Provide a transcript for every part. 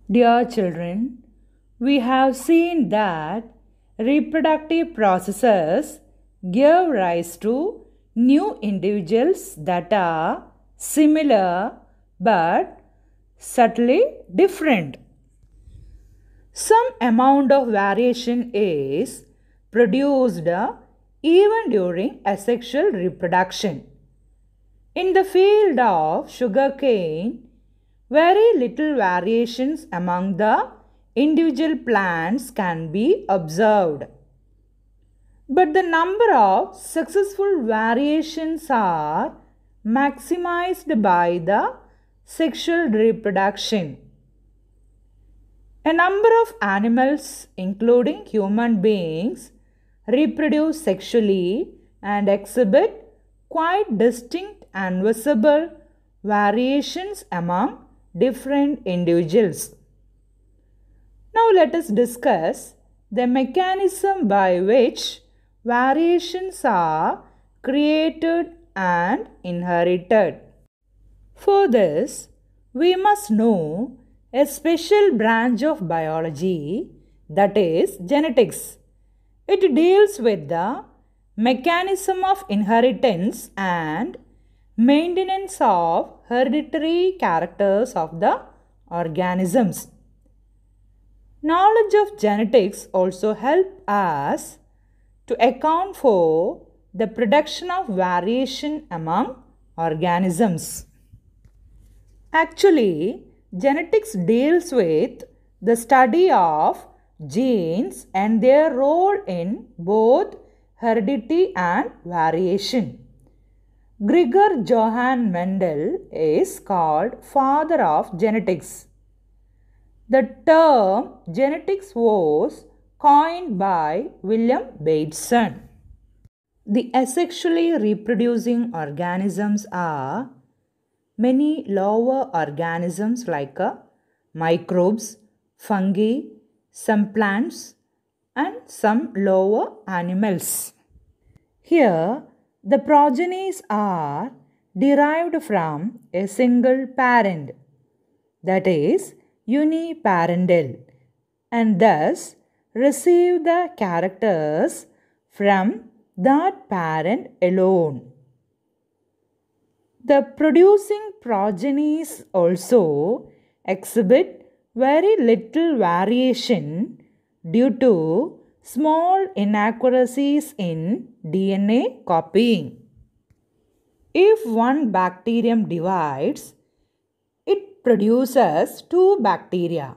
Dear children, we have seen that reproductive processes give rise to new individuals that are similar but subtly different. Some amount of variation is produced even during asexual reproduction. In the field of sugarcane, very little variations among the individual plants can be observed. But the number of successful variations are maximized by the sexual reproduction. A number of animals, including human beings, reproduce sexually and exhibit quite distinct and visible variations among different individuals. Now let us discuss the mechanism by which variations are created and inherited. For this, we must know a special branch of biology, that is genetics. It deals with the mechanism of inheritance and maintenance of hereditary characters of the organisms. Knowledge of genetics also help us to account for the production of variation among organisms. Actually, genetics deals with the study of genes and their role in both heredity and variation. Gregor Johann Mendel is called father of genetics. The term genetics was coined by William Bateson. The asexually reproducing organisms are many lower organisms like microbes, fungi, some plants, and some lower animals. Here, the progenies are derived from a single parent, that is, uniparental, and thus receive the characters from that parent alone. The producing progenies also exhibit very little variation due to small inaccuracies in DNA copying. If one bacterium divides, it produces two bacteria.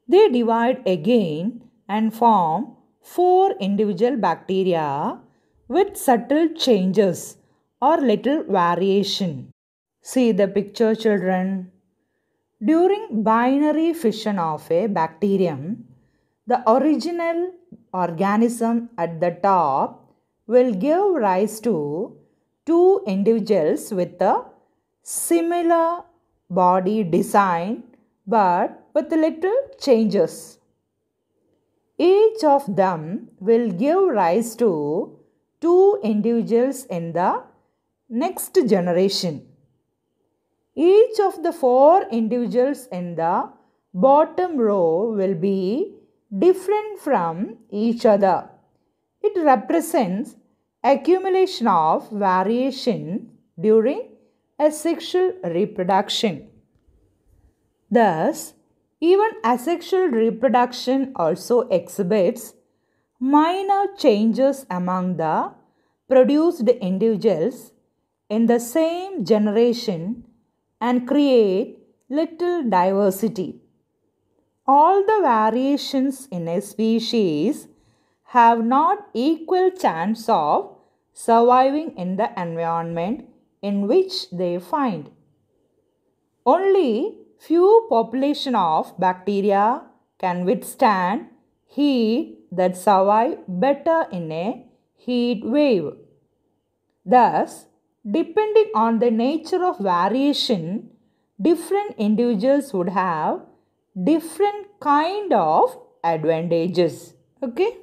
They divide again and form four individual bacteria with subtle changes or little variation. See the picture, children. During binary fission of a bacterium, the original organism at the top will give rise to two individuals with a similar body design but with little changes. Each of them will give rise to two individuals in the next generation. Each of the four individuals in the bottom row will be different from each other. It represents accumulation of variation during asexual reproduction. Thus, even asexual reproduction also exhibits minor changes among the produced individuals in the same generation and create little diversity. All the variations in a species have not equal chance of surviving in the environment in which they find. Only few population of bacteria can withstand heat that survive better in a heat wave. Thus, depending on the nature of variation, different individuals would have different kind of advantages. Okay?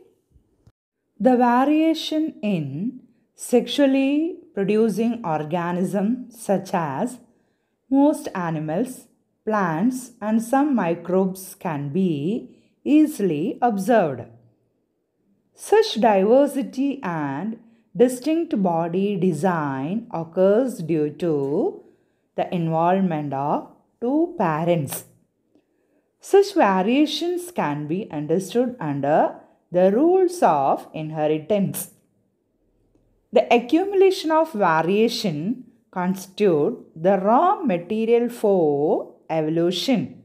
The variation in sexually producing organisms such as most animals, plants, and some microbes can be easily observed. Such diversity and distinct body design occurs due to the involvement of two parents. Such variations can be understood under the rules of inheritance. The accumulation of variation constitute the raw material for evolution.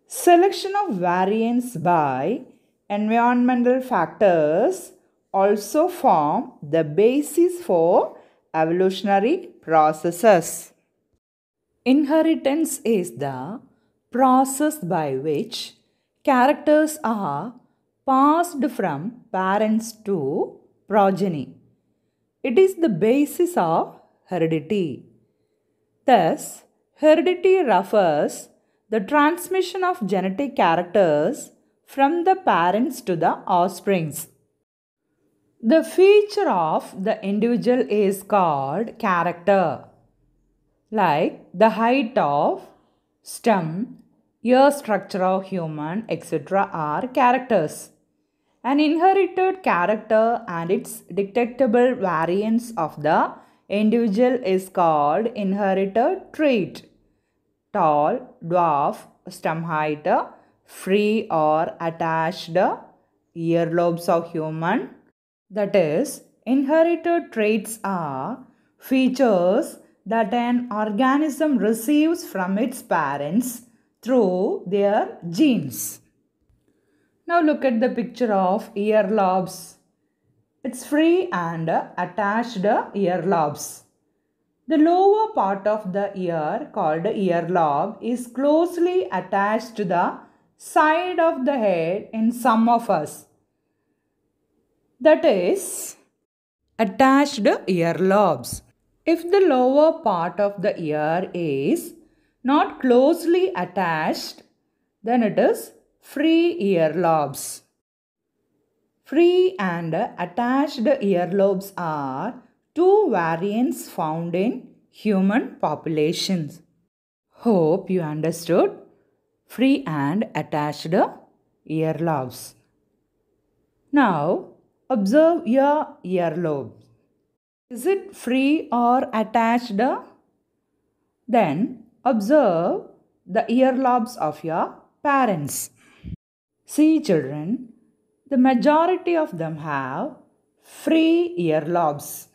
Selection of variants by environmental factors also form the basis for evolutionary processes. Inheritance is the process by which characters are passed from parents to progeny. It is the basis of heredity. Thus, heredity refers the transmission of genetic characters from the parents to the offsprings. The feature of the individual is called character, like the height of stem, ear structure of human, etc. are characters. An inherited character and its detectable variance of the individual is called inherited trait. Tall, dwarf, stem height, free or attached earlobes of human. That is, inherited traits are features that an organism receives from its parents through their genes. Now look at the picture of earlobes. It's free and attached earlobes. The lower part of the ear, called earlobe, is closely attached to the side of the head in some of us. That is, attached earlobes. If the lower part of the ear is not closely attached, then it is free earlobes. Free and attached earlobes are two variants found in human populations. Hope you understood free and attached earlobes. Now, observe your earlobe. Is it free or attached? Then observe the earlobes of your parents. See, children, the majority of them have free earlobes.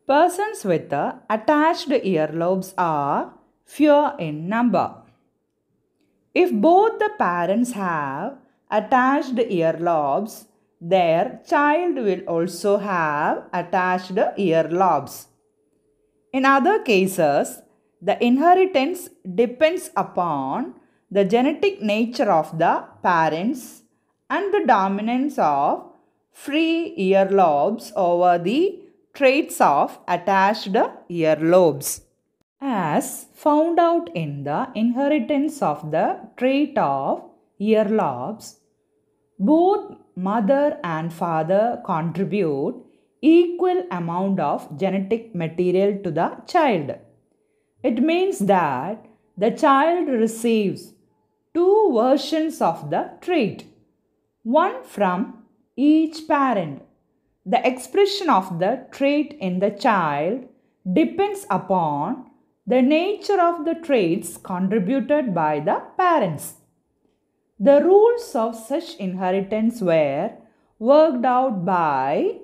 Persons with attached earlobes are fewer in number. If both the parents have attached earlobes, their child will also have attached earlobes. In other cases, the inheritance depends upon the genetic nature of the parents and the dominance of free earlobes over the traits of attached earlobes. As found out in the inheritance of the trait of earlobes, both mother and father contribute equal amount of genetic material to the child. It means that the child receives two versions of the trait, one from each parent. The expression of the trait in the child depends upon the nature of the traits contributed by the parents. The rules of such inheritance were worked out by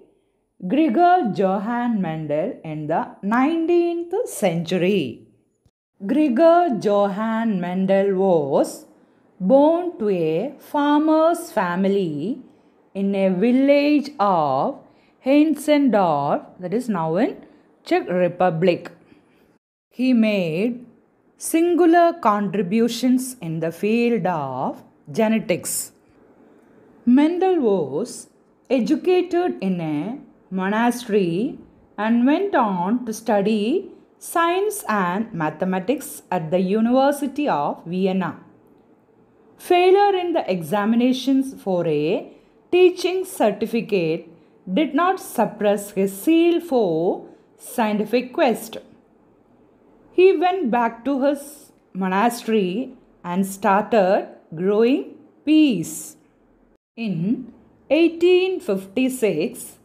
Gregor Johann Mendel in the 19th century. Gregor Johann Mendel was born to a farmer's family in a village of Heinzendorf, that is now in Czech Republic. He made singular contributions in the field of genetics. Mendel was educated in a monastery and went on to study science and mathematics at the University of Vienna. Failure in the examinations for a teaching certificate did not suppress his zeal for scientific quest. He went back to his monastery and started growing peas. In 1856,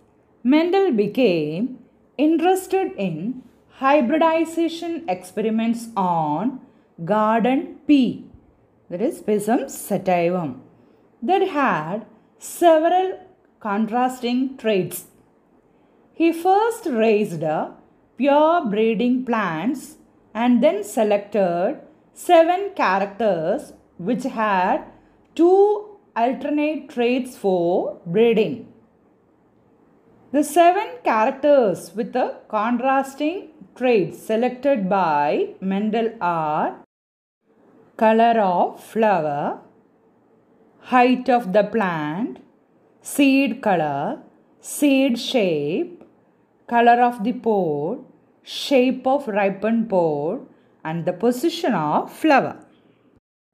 Mendel became interested in hybridization experiments on garden pea, that is Pisum sativum, that had several contrasting traits. He first raised pure breeding plants and then selected 7 characters which had 2 alternate traits for breeding. The 7 characters with the contrasting traits selected by Mendel are color of flower, height of the plant, seed color, seed shape, color of the pod, shape of ripened pod, and the position of flower.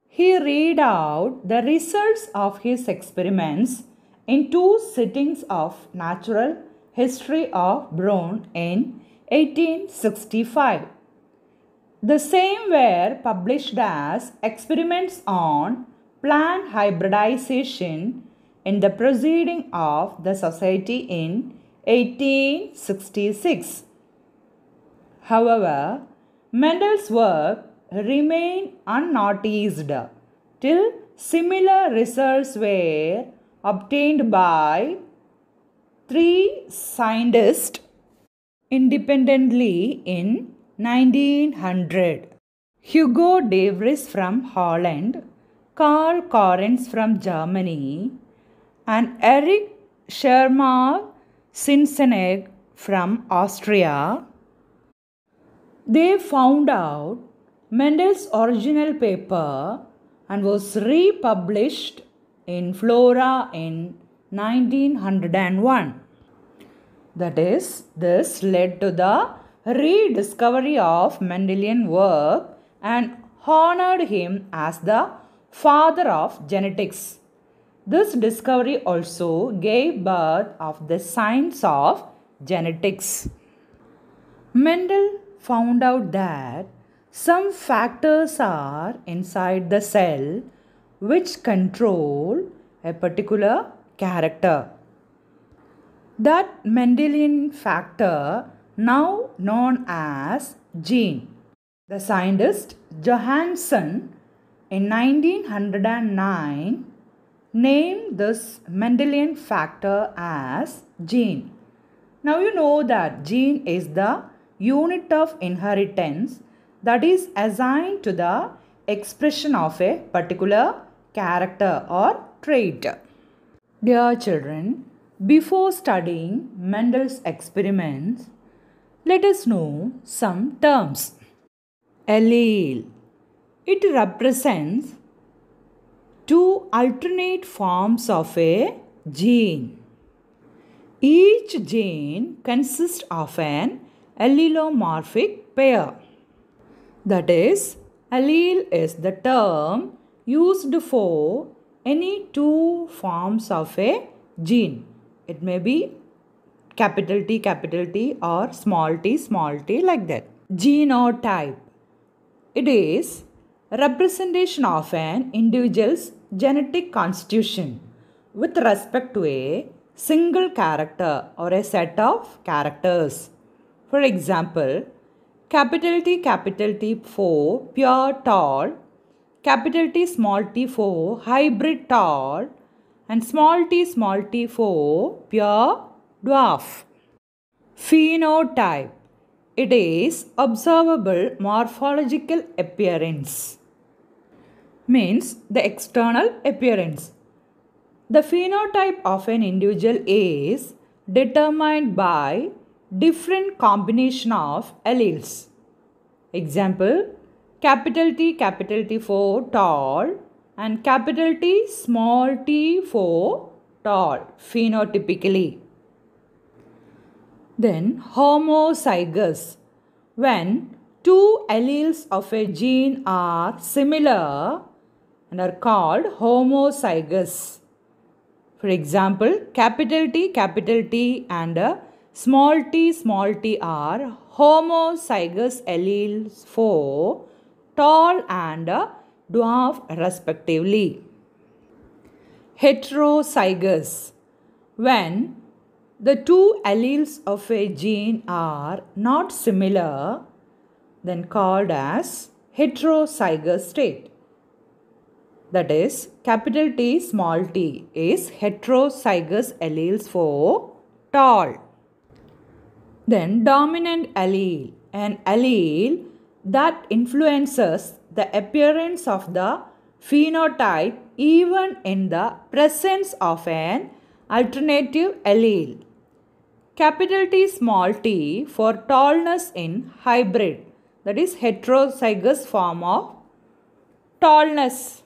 He read out the results of his experiments in 2 sittings of Natural History of Brunn in 1865. The same were published as experiments on plant hybridization in the Proceeding of the Society in 1866. However, Mendel's work remained unnoticed till similar results were obtained by 3 scientists independently in 1900. Hugo de Vries from Holland, Karl Correns from Germany, and Erich Schermer Zinzendegg from Austria. They found out Mendel's original paper and was republished in Flora in 1901. That is, this led to the rediscovery of Mendelian work and honored him as the father of genetics. This discovery also gave birth of the science of genetics. Mendel found out that some factors are inside the cell which control a particular character. That Mendelian factor, now known as gene. The scientist Johansen in 1909 named this Mendelian factor as gene. Now you know that gene is the unit of inheritance that is assigned to the expression of a particular character or trait. Dear children, before studying Mendel's experiments, let us know some terms. Allele. It represents 2 alternate forms of a gene. Each gene consists of an allelomorphic pair. That is, allele is the term used for any 2 forms of a gene. It may be capital T or small t like that. Genotype. It is representation of an individual's genetic constitution with respect to a single character or a set of characters. For example, capital T for pure tall, capital T for hybrid tall, and small t for pure dwarf. Phenotype. It is observable morphological appearance. Means the external appearance. The phenotype of an individual is determined by different combination of alleles. Example, capital T for tall and capital T for tall phenotypically. Then homozygous. When 2 alleles of a gene are similar and are called homozygous. For example, capital T and small t are homozygous alleles for tall and dwarf respectively. Heterozygous. When the two alleles of a gene are not similar, then called as heterozygous state. That is, capital T, small t is heterozygous alleles for tall. Then dominant allele, an allele that influences the appearance of the phenotype even in the presence of an alternative allele. Capital T, small t for tallness in hybrid, that is heterozygous form of tallness.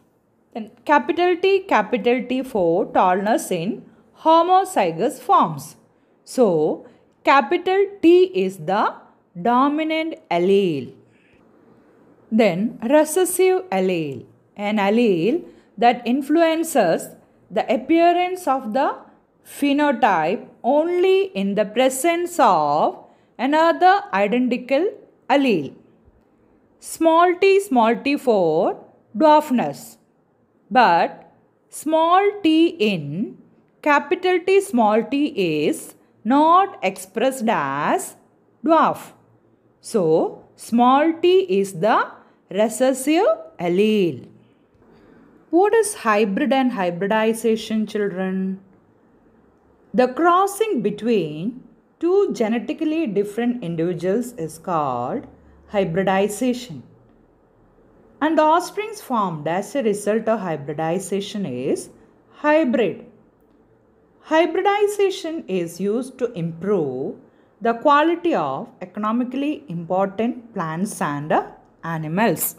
Then capital T for tallness in homozygous forms. So, capital T is the dominant allele. Then recessive allele, an allele that influences the appearance of the phenotype only in the presence of another identical allele. Small t for dwarfness. But small t in capital T small t is not expressed as dwarf. So, small t is the recessive allele. What is hybrid and hybridization, children? The crossing between two genetically different individuals is called hybridization. And the offsprings formed as a result of hybridization is hybrid. Hybridization is used to improve the quality of economically important plants and animals.